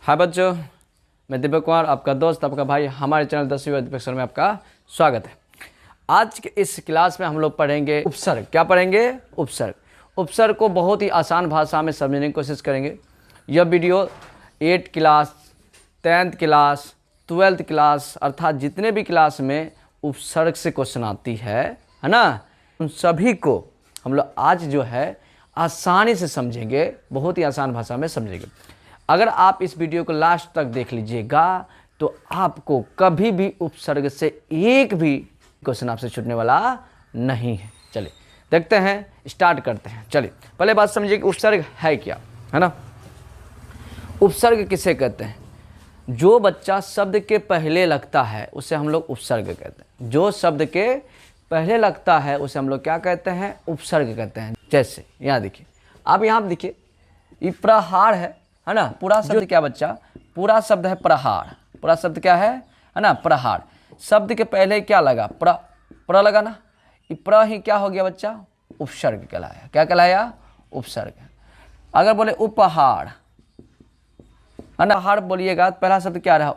हाय बच्चों, मैं दीपक कुमार, आपका दोस्त, आपका भाई, हमारे चैनल 10वीं दीपक सर में आपका स्वागत है। आज के इस क्लास में हम लोग पढ़ेंगे उपसर्ग। क्या पढ़ेंगे? उपसर्ग। उपसर्ग को बहुत ही आसान भाषा में समझने की कोशिश करेंगे। यह video 8th class, 10th class, 12th class अर्थात जितने भी क्लास में उपसर्ग से क्वेश्चन आती है ना, उन सभी को हम लोग आज जो है आसानी से समझेंगे, बहुत ही आसान भाषा में समझेंगे। अगर आप इस वीडियो को लास्ट तक देख लीजिएगा तो आपको कभी भी उपसर्ग से एक भी क्वेश्चन आपसे छूटने वाला नहीं है। चलिए देखते हैं, स्टार्ट करते हैं। चलिए पहले बात समझिए कि उपसर्ग है क्या, है ना। उपसर्ग किसे कहते हैं? जो बच्चा शब्द के पहले लगता है उसे हम लोग उपसर्ग कहते हैं। जो शब्द के पहले लगता है उसे हम लोग क्या कहते हैं? उपसर्ग कहते हैं। जैसे यहाँ देखिए, आप यहाँ देखिए, ये प्रहार है ना। पूरा शब्द क्या बच्चा? पूरा शब्द है प्रहार। पूरा शब्द क्या है ना? प्रहार। शब्द के पहले क्या लगा? प्र लगा ना। ये प्र ही क्या हो गया बच्चा? उपसर्ग कहलाया। क्या कहलाया? उपसर्ग। अगर बोले उपहार है ना, हार बोलिएगा तो पहला शब्द क्या रहा?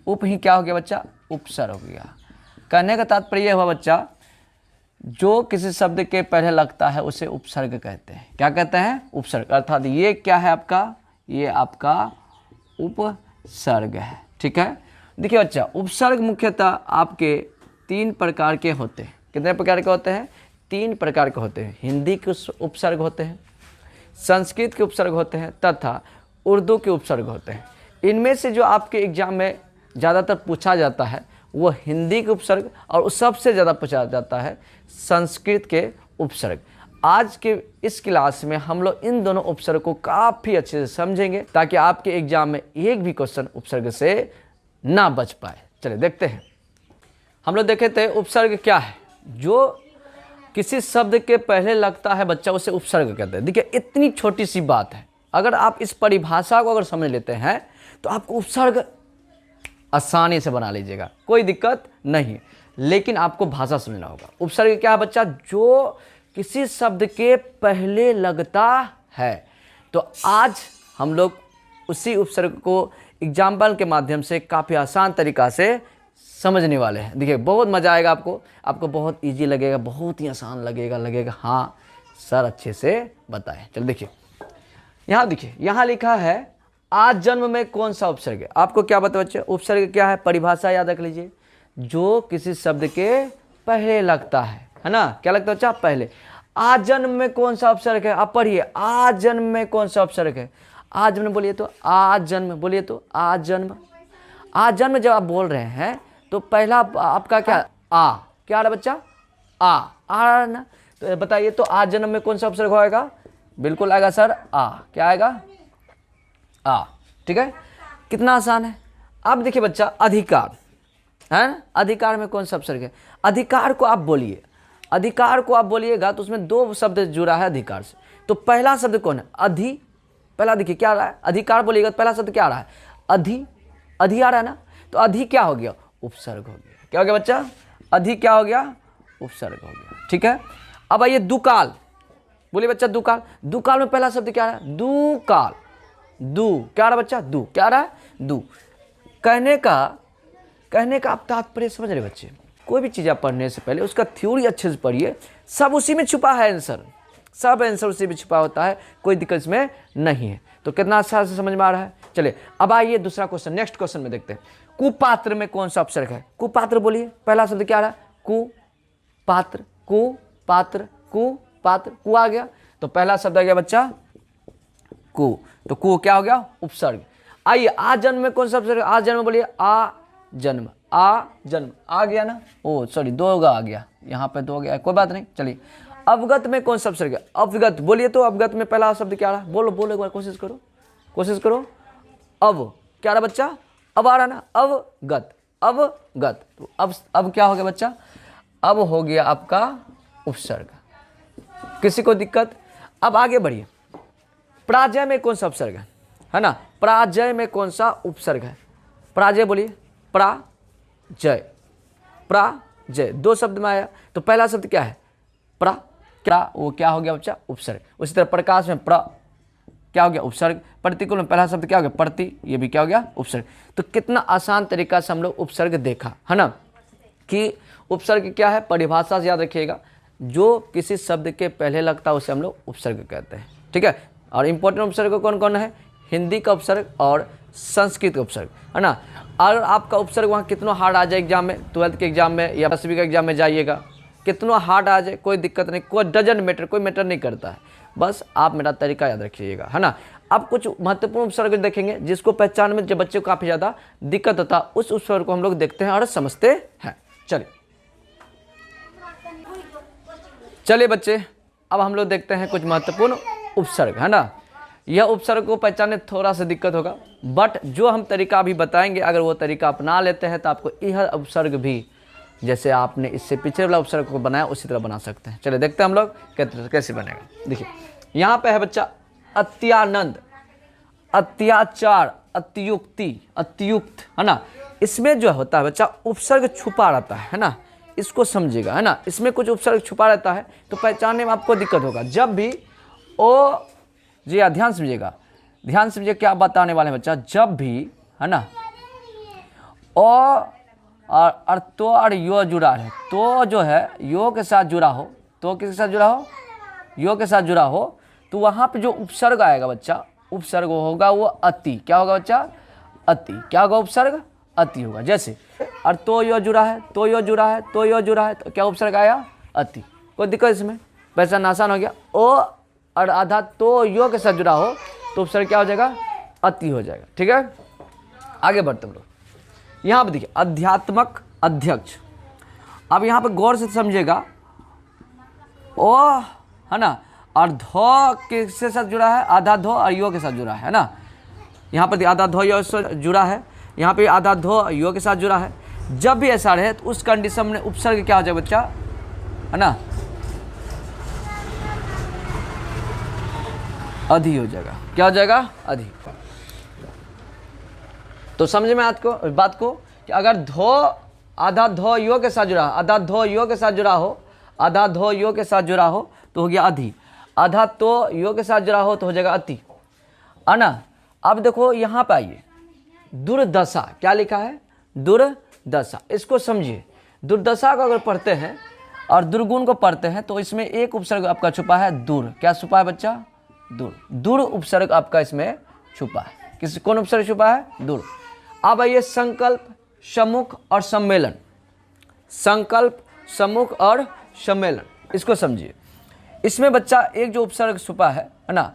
उप ही क्या हो गया बच्चा? उपसर्ग हो गया। कहने का तात्पर्य हुआ बच्चा, जो किसी शब्द के पहले लगता है उसे उपसर्ग कहते हैं। क्या कहते हैं? उपसर्ग। अर्थात ये क्या है आपका? ये आपका उपसर्ग है। ठीक है। देखिए बच्चा, उपसर्ग मुख्यतः आपके 3 प्रकार के होते हैं। कितने प्रकार के होते हैं? 3 प्रकार के होते हैं। हिंदी के उपसर्ग होते हैं, संस्कृत के उपसर्ग होते हैं तथा उर्दू के उपसर्ग होते हैं। इनमें से जो आपके एग्जाम में ज़्यादातर पूछा जाता है वो हिंदी के उपसर्ग, और सबसे ज़्यादा पूछा जाता है संस्कृत के उपसर्ग। आज के इस क्लास में हम लोग इन दोनों उपसर्ग को काफ़ी अच्छे से समझेंगे ताकि आपके एग्जाम में एक भी क्वेश्चन उपसर्ग से ना बच पाए। चलिए देखते हैं। हम लोग देखे थे उपसर्ग क्या है। जो किसी शब्द के पहले लगता है बच्चा उसे उपसर्ग कहते हैं। देखिए इतनी छोटी सी बात है, अगर आप इस परिभाषा को अगर समझ लेते हैं तो आपको उपसर्ग आसानी से बना लीजिएगा, कोई दिक्कत नहीं। लेकिन आपको भाषा समझना होगा। उपसर्ग क्या है बच्चा? जो किसी शब्द के पहले लगता है। तो आज हम लोग उसी उपसर्ग को एग्जाम्पल के माध्यम से काफ़ी आसान तरीक़ा से समझने वाले हैं। देखिए बहुत मज़ा आएगा आपको बहुत इजी लगेगा, बहुत ही आसान लगेगा हाँ सर अच्छे से बताएं। चल देखिए, यहाँ देखिए, यहाँ लिखा है आज जन्म में कौन सा उपसर्ग है? आपको क्या पता बच्चे? उपसर्ग क्या है? परिभाषा याद रख लीजिए। जो किसी शब्द के पहले लगता है ना। क्या लगता है बच्चा? पहले। आज जन्म में कौन सा उपसर्ग है? आप पढ़िए, आज जन्म में कौन सा उपसर्ग है? आज जन्म बोलिए तो आज जन्म, बोलिए तो आज जन्म। आज जन्म जब आप बोल रहे हैं तो पहला आपका क्या? आ। क्या आ रहा बच्चा? आ रहा ना। तो बताइए तो आज जन्म में कौन सा उपसर्ग होगा? बिल्कुल आएगा सर आ। क्या आएगा? आ। ठीक है, कितना आसान है। अब देखिए बच्चा, अधिकार है ना। अधिकार में कौन सा उपसर्ग है? अधिकार को आप बोलिए, अधिकार को आप बोलिएगा तो उसमें 2 शब्द जुड़ा है अधिकार से। तो पहला शब्द कौन है? अधि। पहला देखिए क्या आ रहा है? अधिकार बोलिएगा तो पहला शब्द क्या आ रहा है? अधि आ रहा है ना। तो अधि क्या हो गया? उपसर्ग हो गया। क्या हो गया बच्चा? अधि क्या हो गया? उपसर्ग हो गया। ठीक है। अब आइए दुकाल, बोलिए बच्चा दुकाल। दुकाल में पहला शब्द क्या आ रहा है? दुकाल। दू क्या रहा बच्चा? दू क्या रहा है? दू। कहने का आप तात्पर्य समझ रहे बच्चे? कोई भी चीज़ आप पढ़ने से पहले उसका थ्योरी अच्छे से पढ़िए। सब उसी में छुपा है आंसर, सब आंसर उसी में छुपा होता है, कोई दिक्कत इसमें नहीं है। तो कितना अच्छा से समझ में आ रहा है। चलिए अब आइए दूसरा क्वेश्चन, नेक्स्ट क्वेश्चन में देखते हैं। कुपात्र में कौन सा उपसर्ग है? कुपात्र बोलिए, पहला शब्द क्या आ रहा है? कुपात्र। कुपात्र, कुपात्र, कु आ गया तो पहला शब्द आ गया बच्चा कु। तो कु क्या हो गया? उपसर्ग। आइए आज जन्म में कौन सा उपसर्ग? आज जन्म बोलिए आ जन्म। आ जन्म आ गया ना। ओ सॉरी, 2 आ गया, यहाँ पे 2 गया, कोई बात नहीं। चलिए अवगत में कौन सा उपसर्ग है? अवगत बोलिए तो अवगत में पहला शब्द क्या आ रहा है? बोलो एक बार, कोशिश करो। अब क्या रहा बच्चा? अब आ रहा ना। अवगत। तो अब क्या हो गया बच्चा? अब हो गया आपका उपसर्ग। किसी को दिक्कत? अब आगे बढ़िए। पराजय में कौन सा उपसर्ग है ना। पराजय में कौन सा उपसर्ग है? पराजय बोलिए, पराजय 2 शब्द में आया। तो पहला शब्द क्या है? क्या वो क्या हो गया बच्चा? उपसर्ग। उसी तरह प्रकाश में क्या हो गया उपसर्ग। प्रतिकूल में पहला शब्द क्या हो गया प्रति, ये भी क्या हो गया उपसर्ग। तो कितना आसान तरीका से हम लोग उपसर्ग देखा है ना, कि उपसर्ग क्या है, परिभाषा से याद रखिएगा, जो किसी शब्द के पहले लगता है उसे हम लोग उपसर्ग कहते हैं, ठीक है। और इंपॉर्टेंट उपसर्ग कौन कौन है, हिंदी का उपसर्ग और संस्कृत का उपसर्ग, है ना। अगर आपका उपसर्ग वहाँ कितना हार्ड आ जाए एग्जाम में, 12th के एग्जाम में या 10वीं का एग्जाम में जाइएगा, कितना हार्ड आ जाए कोई दिक्कत नहीं, कोई डजन मैटर, कोई मैटर नहीं करता है, बस आप मेरा तरीका याद रखिएगा, है ना। अब कुछ महत्वपूर्ण उपसर्ग देखेंगे जिसको पहचान में जब बच्चे को काफ़ी ज़्यादा दिक्कत होता है, उस उपसर्ग को हम लोग देखते हैं और समझते हैं। चलिए बच्चे, अब हम लोग देखते हैं कुछ महत्वपूर्ण उपसर्ग, है ना। यह उपसर्ग को पहचानने थोड़ा सा दिक्कत होगा, बट जो हम तरीका अभी बताएंगे अगर वो तरीका अपना लेते हैं तो आपको यह उपसर्ग भी जैसे आपने इससे पिछले वाला उपसर्ग को बनाया उसी तरह बना सकते हैं। चलिए देखते हैं हम लोग कैसे बनेगा। देखिए यहाँ पे है बच्चा अत्यानंद, अत्याचार, अत्युक्ति, अत्युक्त, है ना। इसमें जो होता है बच्चा उपसर्ग छुपा रहता है ना, इसको समझिएगा, है ना। इसमें कुछ उपसर्ग छुपा रहता है तो पहचानने में आपको दिक्कत होगा। जब भी ओ जी ध्यान समझिएगा, ध्यान समझिए क्या बताने वाले हैं बच्चा, जब भी, है ना, ओ और तो और यो जुड़ा है, तो जो है यो के साथ जुड़ा हो, तो किसके साथ जुड़ा हो, यो के साथ जुड़ा हो, तो वहाँ पे जो उपसर्ग आएगा बच्चा, उपसर्ग होगा वो अति, क्या होगा बच्चा, अति, क्या होगा उपसर्ग, अति होगा। जैसे और तो यो जुड़ा है, तो यो जुड़ा है, तो यो जुड़ा है, तो क्या उपसर्ग आया, अति। कोई दिक्कत इसमें, पहचान आसान हो गया। ओ और आधा तो यो के साथ जुड़ा हो तो उपसर्ग क्या हो जाएगा, अति हो जाएगा, ठीक है। आगे बढ़ते हम लोग। यहाँ पे देखिए अध्यात्मक अध्यक्ष, अब यहाँ पे गौर से समझिएगा, ओ, है ना, और धो किसके साथ जुड़ा है, आधा धो और यो के साथ जुड़ा है ना। यहाँ पर आधा धो यो से जुड़ा है, यहाँ पे आधा धो यो के साथ जुड़ा है। जब भी ऐसा रहे तो उस कंडीशन में उपसर्ग क्या हो जाए बच्चा, है ना, अधि हो जाएगा। क्या हो जाएगा, अधि। तो समझ में बात को कि अगर धो आधा धो यो के साथ जुड़ा, आधा धो यो के साथ जुड़ा हो, आधा धो यो के साथ जुड़ा हो तो हो गया अधि, आधा तो यो के साथ जुड़ा हो तो हो जाएगा अति, है ना। अब देखो यहाँ पे आइए, दुर्दशा, क्या लिखा है, दुर्दशा, इसको समझिए। दुर्दशा को अगर पढ़ते हैं और दुर्गुण को पढ़ते हैं तो इसमें एक उपसर्ग आपका छुपा है दूर, क्या छुपा है बच्चा, दूर, दूर उपसर्ग आपका इसमें छुपा है। कौन उपसर्ग छुपा है, दूर। अब आइए संकल्प, सम्मुख और सम्मेलन, संकल्प, सम्मुख और सम्मेलन, इसको समझिए। इसमें बच्चा एक जो उपसर्ग छुपा है ना,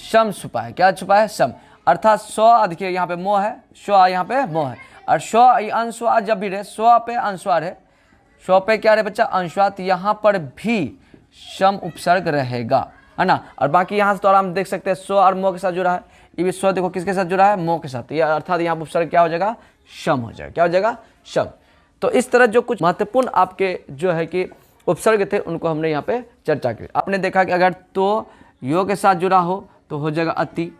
सम छुपा है, क्या छुपा है, सम, अर्थात स्व, देखिए यहाँ पे मोह है, स्व यहाँ पे मोह है, और स्व अनुस्वार जब भी रहे, स्व पे अनुस्वार है, स्व पे क्या रहे बच्चा, अनुस्वार, तो यहाँ पर भी सम उपसर्ग रहेगा, है ना। और बाकी यहाँ से तो आराम देख सकते हैं स्व और मोह के साथ जुड़ा है, ये भी स्व देखो किसके साथ जुड़ा है, मोह के साथ, ये अर्थात यहाँ उपसर्ग क्या हो जाएगा, सम हो जाएगा, क्या हो जाएगा, सम। तो इस तरह जो कुछ महत्वपूर्ण आपके जो है कि उपसर्ग थे उनको हमने यहाँ पे चर्चा की। आपने देखा कि अगर तो यो के साथ जुड़ा हो तो हो जाएगा अति,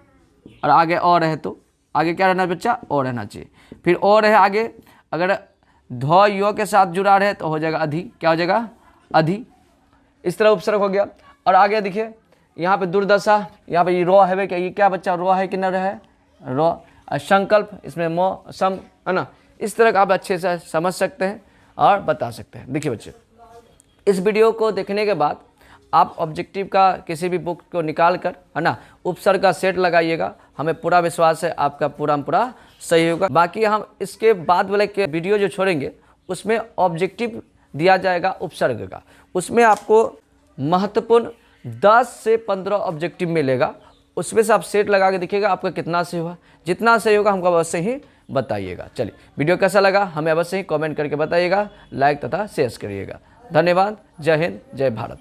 और आगे और है तो आगे क्या रहना बच्चा, और रहना चाहिए। फिर और है आगे, अगर धो यो के साथ जुड़ा रहे तो हो जाएगा अधि, क्या हो जाएगा, अधि। इस तरह उपसर्ग हो गया। और आगे देखिए यहाँ पे दुर्दशा, यहाँ पे ये रो है, क्या ये क्या बच्चा, रो है कि न रहे, रो। संकल्प, इसमें मोह, सम, है ना। इस तरह का आप अच्छे से समझ सकते हैं और बता सकते हैं। देखिए बच्चे, इस वीडियो को देखने के बाद आप ऑब्जेक्टिव का किसी भी बुक को निकाल कर, है ना, उपसर्ग का सेट लगाइएगा, हमें पूरा विश्वास है आपका पूरा सही होगा। बाकी हम इसके बाद वाले के वीडियो जो छोड़ेंगे उसमें ऑब्जेक्टिव दिया जाएगा उपसर्ग का, उसमें आपको महत्वपूर्ण 10 से 15 ऑब्जेक्टिव मिलेगा, उसमें से आप सेट लगा के देखिएगा आपका कितना सही हुआ, जितना सही होगा हमको अवश्य ही बताइएगा। चलिए, वीडियो कैसा लगा हमें अवश्य ही कमेंट करके बताइएगा, लाइक तथा शेयर करिएगा। धन्यवाद, जय हिंद, जय भारत।